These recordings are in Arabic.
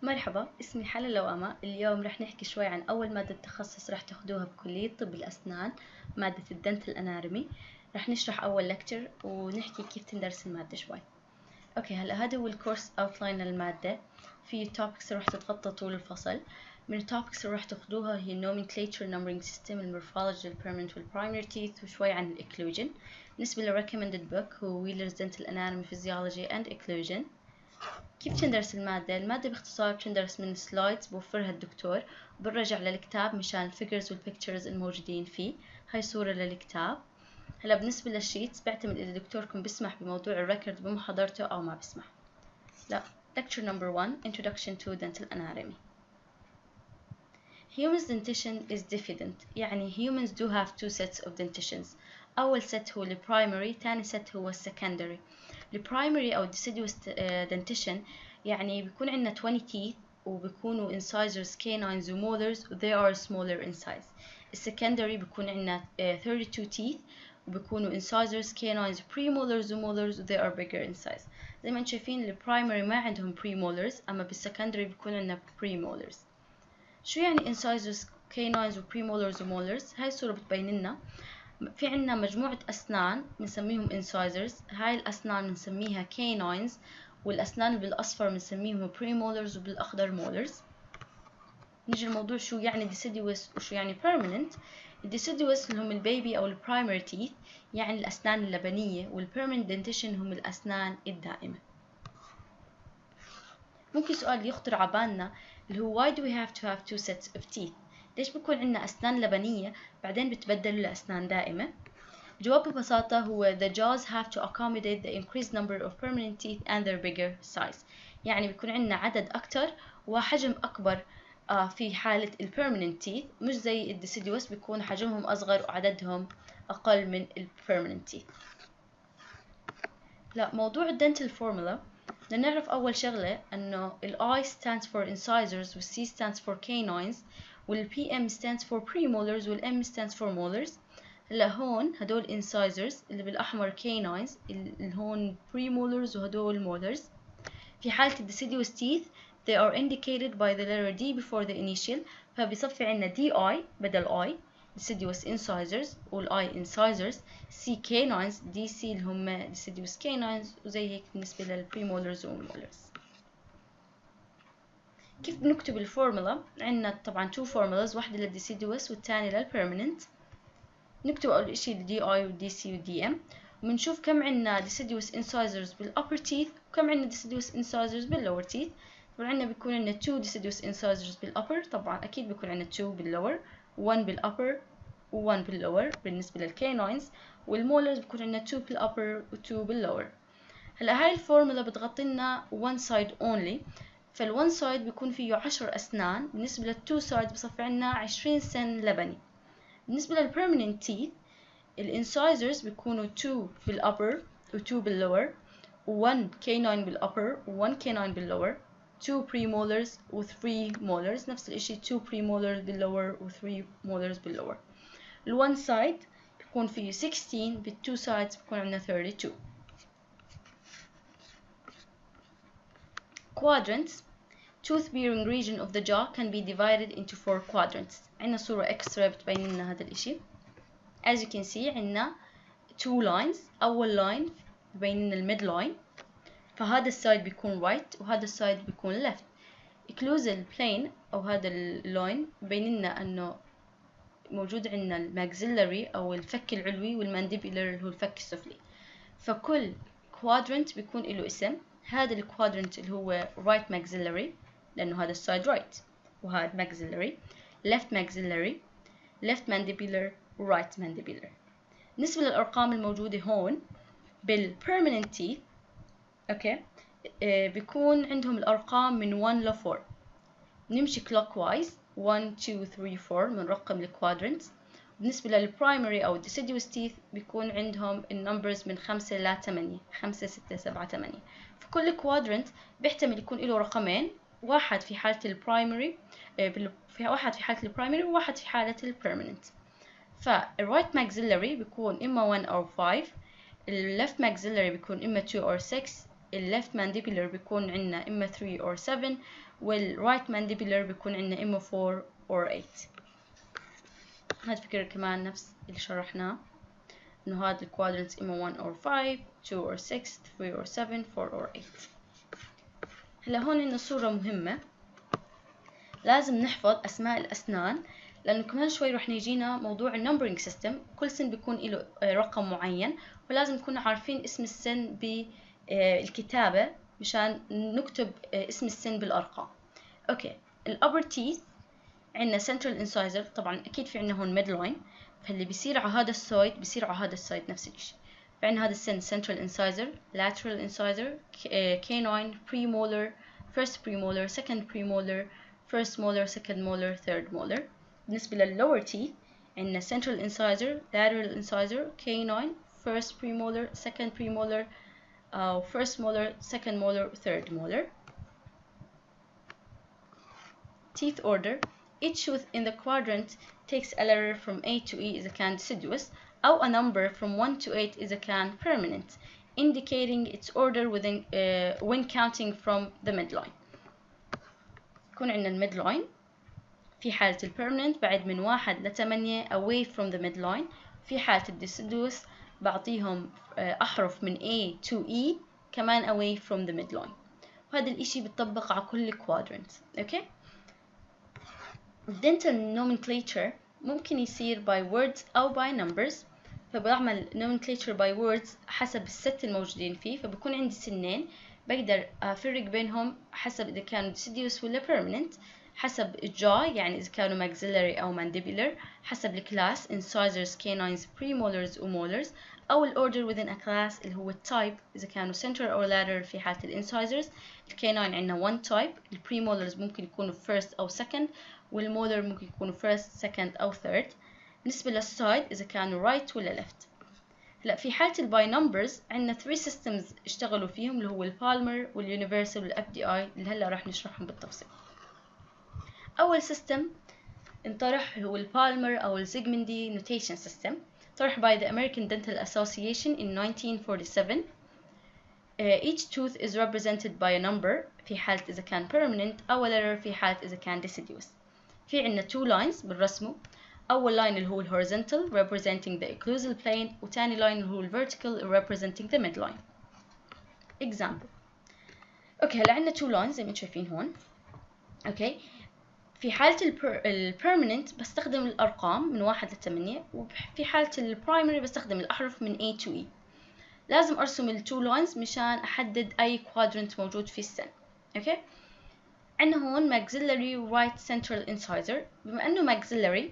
مرحبا، اسمي حلا لوامة. اليوم رح نحكي شوي عن أول مادة تخصص رح تاخدوها بكلية طب الأسنان، مادة الدنتال أناتومي. رح نشرح أول لكتشر ونحكي كيف تندرس المادة شوي. أوكي، هلا هذا هو الكورس أوتلاين للمادة. في topics رح تتغطى طول الفصل. من التوبكس اللي رح تاخدوها هي Nomenclature Numbering System، المورفولوجي، البيرمننت والبرايمري تيث، وشوي عن الإكلوجن. بالنسبة للريكومندد بوك هو Wheeler's Dental Anatomy, Physiology and Occlusion. كيف تندرس المادة؟ المادة باختصار بتندرس من سلايدز بوفرها الدكتور، وبنرجع للكتاب مشان الفيجرز والبيكتشرز الموجودين فيه. هاي صورة للكتاب. هلا بالنسبة للشيتس بيعتمد إذا دكتوركم بيسمح بموضوع الريكورد بمحاضرته أو ما بيسمح. لا. Lecture number 1, Introduction to Dental Anatomy. Humans dentition is diffident، يعني humans do have two sets of dentitions. أول set هو البرايمري، تاني set هو السكندري. البرايمري أو deciduous dentition يعني بيكون عندنا 20 teeth وبيكونوا incisors, canines و molars و they are smaller in size. السكندري بيكون عندنا 32 teeth وبيكونوا incisors, canines, premolars و molars و they are bigger in size. زي ما انتم شايفين البرايمري ما عندهم premolars، أما بالسكندري بيكون عندنا premolars. شو يعني incisors, canines و premolars و molars؟ هاي الصورة بتبين لنا في عنا مجموعة أسنان بنسميهم incisors، هاي الأسنان بنسميها canines، والأسنان اللي بالأصفر بنسميهم premolars وبالأخضر molars. نيجي الموضوع شو يعني deciduous وشو يعني permanent. الديسيدوس اللي هم البيبي أو البرايمري تيث، يعني الأسنان اللبنية، والpermanent dentition هم الأسنان الدائمة. ممكن سؤال يخطر عبالنا اللي هو why do we have to have two sets of teeth؟ ليش بكون عندنا أسنان لبنية بعدين بتبدلوا لأسنان دائمة؟ الجواب ببساطة هو the jaws have to accommodate the increased number of permanent teeth and their bigger size. يعني بيكون عندنا عدد أكتر وحجم أكبر في حالة permanent teeth، مش زي الديسيدوس بيكون حجمهم أصغر وعددهم أقل من permanent teeth. لا، موضوع dental formula بدنا نعرف أول شغلة إنه I stands for incisors C stands for canines PM stands for premolars M stands for molars. هلا هون هدول incisors اللي بالأحمر canines، اللي هون premolars وهدول molars. في حالة deciduous teeth they are indicated by the letter D before the initial، فبيصفي عنا DI بدل I deciduous incisors والI incisors، C canines DC اللي هم deciduous canines، وزي هيك بالنسبة للpremolars والmolars. كيف بنكتب الفورمولا؟ عندنا طبعا two formulas، واحدة للديسيدوس والثانية للpermanent. نكتب أول إشي ال DI وال DC وال DM، وبنشوف كم عنا deciduous incisors بالupper teeth وكم عنا deciduous incisors بالlower teeth. طبعا عنا بيكون عنا 2 deciduous incisors بالupper، طبعا أكيد بيكون عنا 2 بالlower، 1 بالupper و 1 بالlower بالنسبة للcanines، والmolars بيكون عنا 2 بالupper و 2 بالlower. هلا هاي الفورمولا بتغطي لنا one side only، فال one side بيكون فيه 10 أسنان، بالنسبة لل 2 sides بصفي عنا 20 سن لبني. بالنسبة للpermanent teeth الانسايزرز بيكونوا 2 بالupper و 2 بالlower، و 1 canine بالupper و 1 canine بالlower، 2 premolars و 3 molars، نفس الاشي 2 premolars بالlower و 3 molars بالlower. ال one side بيكون فيه 16، بال 2 sides بيكون عندنا 32. Quadrants. Tooth bearing region of the jaw can be divided into 4 quadrants. عندنا صورة extra بتبين لنا هذا الاشي. As you can see عندنا two lines. أول line بين لنا الميد لاين، فهذا السايد بيكون right وهذا السايد بيكون left. occlusal plane أو هذا اللاين بين لنا أنه موجود عندنا الماكسيلري أو الفك العلوي والمانديبولار اللي هو الفك السفلي. فكل quadrant بيكون له اسم. هذا الكوادرنت اللي هو right maxillary لأنه هذا السايد right، وهذا maxillary، left maxillary، left mandibular، right mandibular. بالنسبة للأرقام الموجودة هون بالpermanent teeth أوكي بيكون عندهم الأرقام من 1 ل 4. نمشي clockwise 1 2 3 4 من رقم الكوادرنتس. بالنسبة للبرايمري أو deciduous teeth بيكون عندهم النمبرز من 5 ل 8، 5 6 7 8. فكل كوادرنت بيحتمل يكون له رقمين، واحد في حالة البرايمري واحد في حالة البرايمري وواحد في حالة البيرمننت. فالرايت maxillary بيكون إما 1 أو 5، الليفت maxillary بيكون إما 2 أو 6، left mandibular بيكون عندنا إما 3 or 7 right mandibular بيكون عندنا إما 4 or 8. هاد فكرة كمان نفس اللي شرحناه، إنه هاد الquadrants إما 1 or 5 2 or 6 3 or 7 4 or 8. هلا هون عندنا صورة مهمة، لازم نحفظ أسماء الأسنان، لأنه كمان شوي رح نيجينا موضوع النمبرينج سيستم. كل سن بيكون له رقم معين، ولازم نكون عارفين اسم السن بالكتابة مشان نكتب اسم السن بالأرقام. أوكي، الأبر تيث عندنا central incisor، طبعا أكيد في عندنا هون midline، فاللي بيصير على هذا السايد بيصير على هذا السايد نفس الشيء. فعندنا هذا السن central incisor lateral incisor canine premolar first premolar second premolar first molar second molar third molar. بالنسبة للlower teeth عندنا central incisor lateral incisor canine first premolar second premolar first molar second molar third molar. Teeth order: each tooth in the quadrant takes a letter from A to E إذا كان deciduous أو a number from 1 to 8 إذا كان permanent, indicating its order within when counting from the midline. يكون عندنا midline في حالة permanent بعد من 1 ل 8 away from the midline. في حالة deciduous بعطيهم أحرف من A to E كمان away from the midline. وهذا الإشي بيطبق على كل quadrant. أوكي. dental nomenclature ممكن يصير by words أو by numbers. فبعمل nomenclature by words حسب الست الموجودين فيه، فبكون عندي سنين بقدر أفرق بينهم حسب إذا كانوا deciduous ولا permanent، حسب الجا يعني إذا كانوا maxillary أو mandibular، حسب الكلاس incisors canines premolars وmolars، أو الorder within a class اللي هو التايب إذا كانوا central أو lateral. في حالة الincisors الcanine عندنا one type، الpremolars ممكن يكونوا first أو second، والمولر ممكن يكونوا first second أو third. بالنسبة للسايد إذا كانوا right ولا left. هلا في حالة الباي نمبرز عندنا 3 systems اشتغلوا فيهم اللي هو البالمر واليونيفرسال والFDI اللي هلا راح نشرحهم بالتفصيل. أول سيستم انطرح هو البالمر أو الزيغموندي notation system، طرح by the American Dental Association in 1947. Each tooth is represented by a number في حالة إذا كان permanent أو letter في حالة إذا كان deciduous. في عندنا 2 lines بالرسمه، أول line اللي هو horizontal representing the occlusal plane، وتاني line اللي هو vertical representing the midline. example. أوكي هلا عندنا 2 lines زي ما انتم شايفين هون. أوكي في حالة البرمننت بستخدم الأرقام من 1 ل 8، وفي حالة البرايمري بستخدم الأحرف من A to E. لازم أرسم ال 2 lines مشان أحدد أي quadrant موجود في السن. أوكي عندنا هون maxillary right central incisor. بما أنه maxillary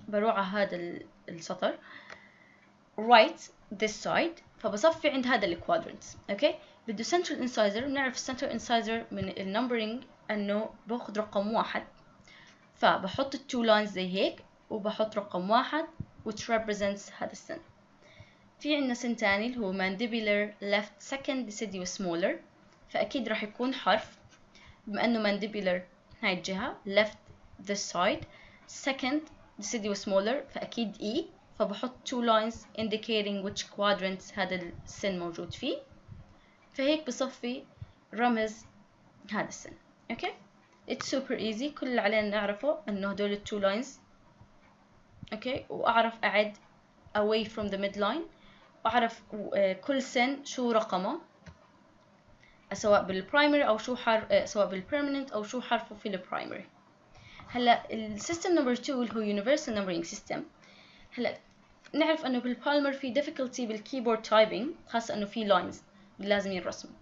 بروح على هذا السطر right this side، فبصفي عند هذا الكوادرنت. أوكي بده central incisor. بنعرف central incisor من النمبرينج أنه باخذ رقم 1، فبحط ال 2 lines زي هيك وبحط رقم 1 which represents هذا السن. في عندنا سن تاني اللي هو mandibular left second deciduous molar، فأكيد راح يكون حرف بما أنه mandibular هاي الجهة left this side second deciduous molar فأكيد E، فبحط 2 lines indicating which quadrants هذا السن موجود فيه. فهيك بصفي رمز هذا السن. أوكي it's super easy. كل اللي علينا نعرفه أنه هدول 2 lines. أوكي وأعرف أعد away from the midline، وأعرف كل سن شو رقمه سواء بالبرايمري أو شو سواء بالبرمننت أو شو حرفه في البرايمري. هلا السيستم نمبر 2 اللي هو Universal Numbering System. هلا نعرف انه بالبالمر في difficulty بالكيبورد تايبنج، خاصة انه في lines لازم ينرسموا.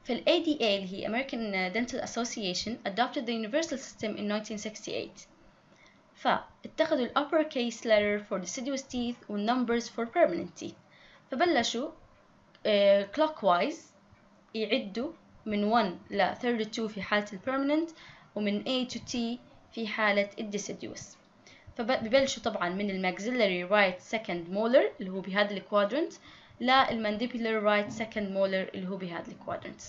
فال ADA اللي هي American Dental Association adopted the universal system in 1968. فاتخذوا ال uppercase letter for deciduous teeth وال numbers for permanent teeth. فبلشوا clockwise يعدوا من 1 ل 32 في حالة البرمننت، ومن A to T في حالة الديسيديوس. فببلشوا طبعا من الماكسيلاري رايت سكند مولر اللي هو بهذا الكوادرنت للمانديبولار رايت سكند مولر اللي هو بهذا الكوادرنت.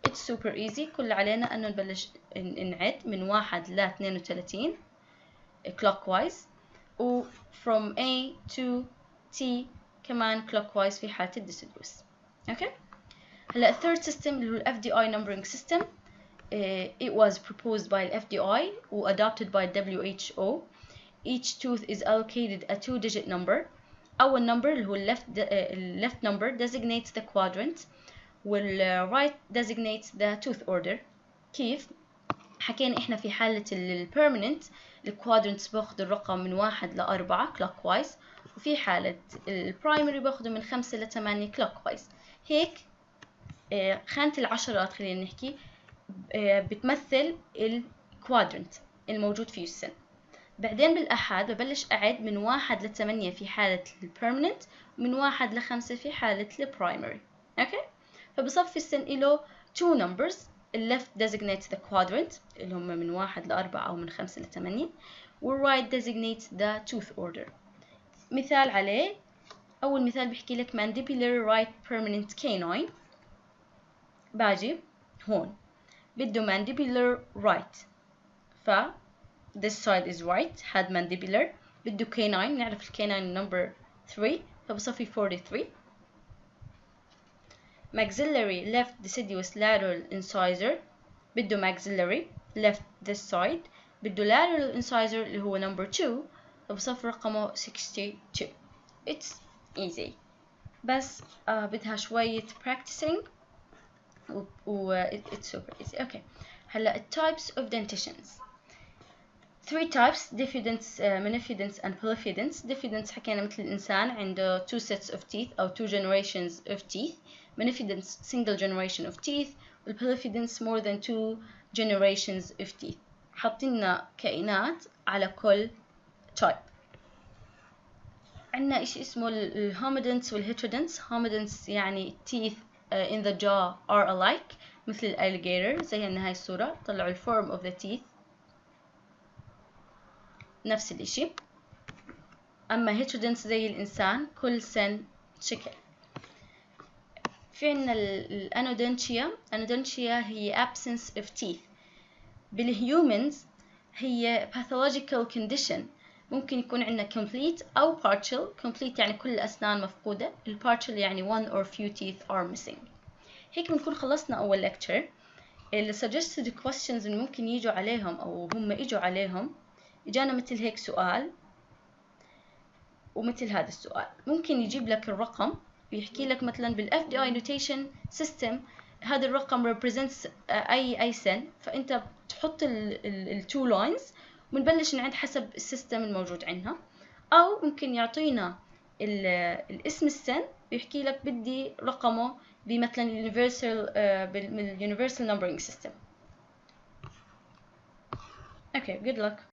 It's super easy. كل علينا انه نبلش نعد من 1 ل 32 clockwise، و from A to T كمان clockwise في حالة الديسيديوس. اوكي هلا third system اللي هو ال FDI Numbering System. It was proposed by the FDI و adopted by WHO. Each tooth is allocated a 2-digit number. أول number اللي هو left number designates the quadrant وال right designates the tooth order. كيف؟ حكينا إحنا في حالة ال permanent الكوادرنتس باخذ الرقم من 1 ل 4 clockwise، وفي حالة ال primary باخذه من 5 ل 8 clockwise. هيك خانة العشرات خلينا نحكي بتمثل الكوادرنت الموجود فيه السن. بعدين بالأحاد ببلش أعد من 1 ل 8 في حالة البيرمننت ومن 1 ل 5 في حالة البرايمري. أوكي؟ فبصفي السن إله two numbers. left designates the quadrant اللي هم من 1 ل 4 أو من 5 ل 8 right designates the tooth order. مثال عليه، أول مثال بيحكي لك mandibular right permanent canine. باجي هون بده mandibular right، ف this side is right had mandibular. بده canine، نعرف الcanine number 3 فبصفي 43. maxillary left deciduous lateral incisor بده maxillary left this side. بده lateral incisor اللي هو number 2 فبصفي رقمه 62. it's easy بس بدها شوية practicing و it's super easy. okay هلا types of dentitions. 3 types: diffidence, manifidence and polyfidence. diffidence حكينا مثل الإنسان عنده 2 sets of teeth أو 2 generations of teeth. manifidence single generation of teeth. والpolyfidence more than 2 generations of teeth. حاطيننا كائنات على كل type. عندنا إشي اسمه الهوميدنس والهيترودنس. هوميدنس يعني teeth in the jaw are alike مثل الاليجيتر زي هاي الصورة. طلعوا الform of the teeth نفس الاشي. اما هيترودنس زي الانسان كل سن شكل. في عنا الانودنتشيا. انودنتشيا هي absence of teeth. بالهيومنز هي pathological condition. ممكن يكون عندنا complete أو partial. complete يعني كل الأسنان مفقودة. partial يعني one or few teeth are missing. هيك بنكون خلصنا أول lecture. ال suggested questions اللي ممكن يجوا عليهم أو هم إجوا عليهم إجانا مثل هيك سؤال ومثل هذا السؤال. ممكن يجيب لك الرقم ويحكي لك مثلا بال FDI notation system هذا الرقم represents أي سن، فأنت تحط ال two lines ونبلش نعد حسب السيستم الموجود عندنا. أو ممكن يعطينا الاسم السن ويحكي لك بدي رقمه بمثلا universal numbering system. Okay, good luck.